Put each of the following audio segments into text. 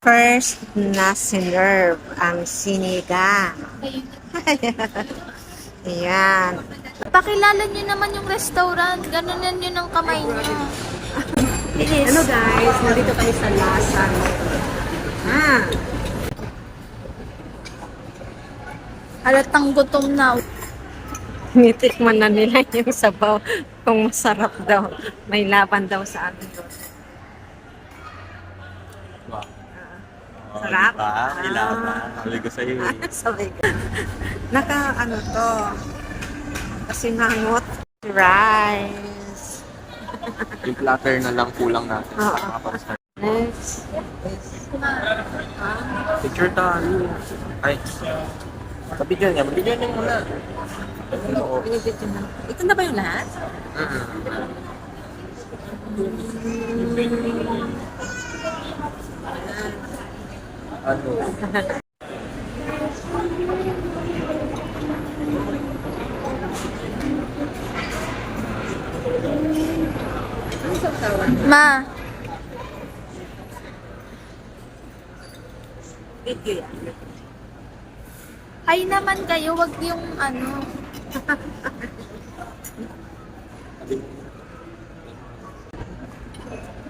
First na sinerve ang sinigang. Ayan. Pakilala niyo naman yung restaurant. Ganunan niyo ng kamay niyo. Ano guys, nandito kami sa Lasa. Halatang gutom na. Nitikman na nila yung sabaw kung masarap daw. May laban daw sa amin doon. Wow. Sarap? Diba? May laban. Sabi ko sa'yo eh. Sabi ko. Ano to? Kasi mangot. Rice. Yung platter na lang kulang natin. Oo. Nakapag-start. Next. Picture tayo. Ay. Mabigyan niya. Mabigyan niya muna. Oo. Ito na ba yung lahat? Ano? Ma, Video yan. ay naman kayo. Wag yung ano.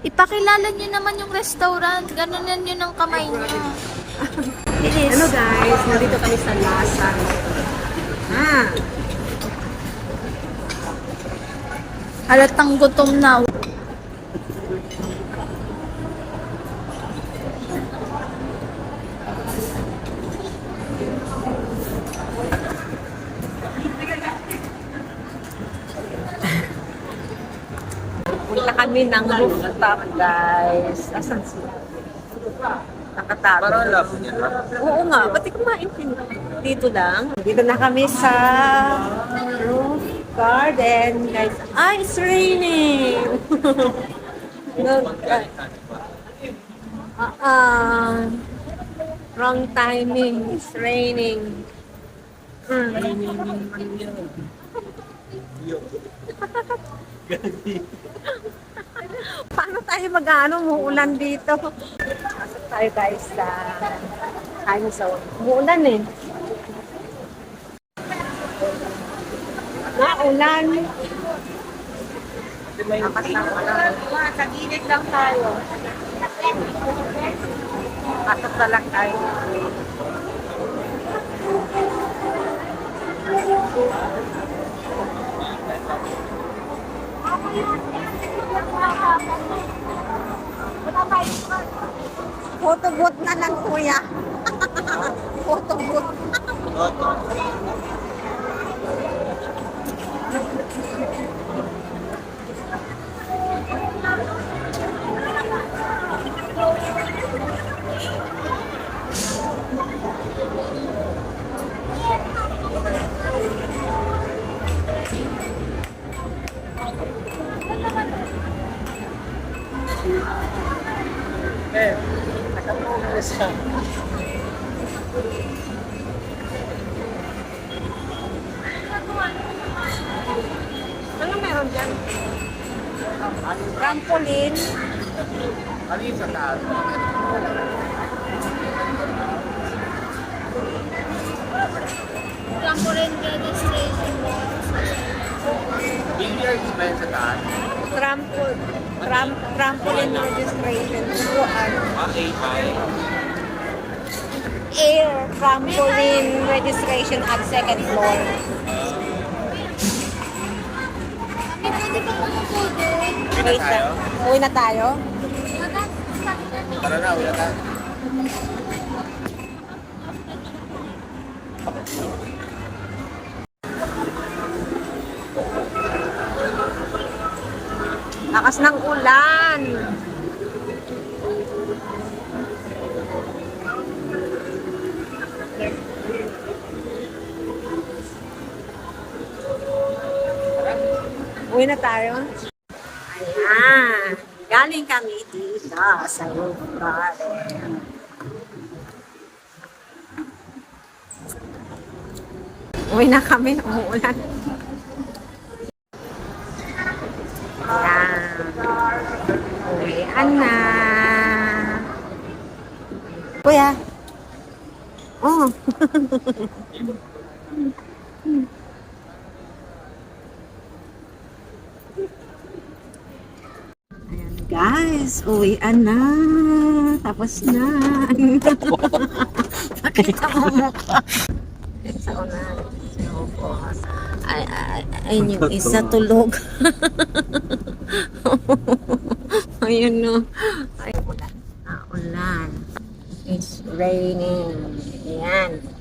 Ipakilala niyo naman yung restaurant. Ganunan niyo ng kamay niyo. Ano guys, nandito kami sa Lasa. Halatang gutom na. Punta kami ng rooftop guys. Asan sila? Nakatago. Parang labo niya. Oo nga, pati kumain dito lang. Dito na kami sa roof garden, guys. Ah, it's raining! Look, wrong timing. It's raining. Paano tayo mag-ano, muulan dito? Pasok tayo guys sa time zone. Umuulan eh. Naulan. Lakas ng ulan. Sa gilid lang tayo. Pasok na lang tayo. Photo booth na lang kuya. Photo booth. Nakapagod siya. Ano meron dyan? Trampoline. Ano yung sa taas? Trampoline registration box. Billiards ba yun sa taas? Trampoline registration. Turuan. AI. Air trampoline registration at second floor. Pwede ba umupo doon? Uwi na tayo? Uwi na tayo? Tara na, uwi na tayo. Lakas ng ulan. Uwi na tayo. Ayan. Galing kami dito sa roof garden. Uwi na kami. Umuulan. Ayan. Uwian na. Kuya. Oh. Ayan guys, uwian na. Tapos na. Pakita mo mukha. Sa una. Ay, yung isa tulog. Ayun no. Ay, ulan. Ulan. It's raining. Ayan.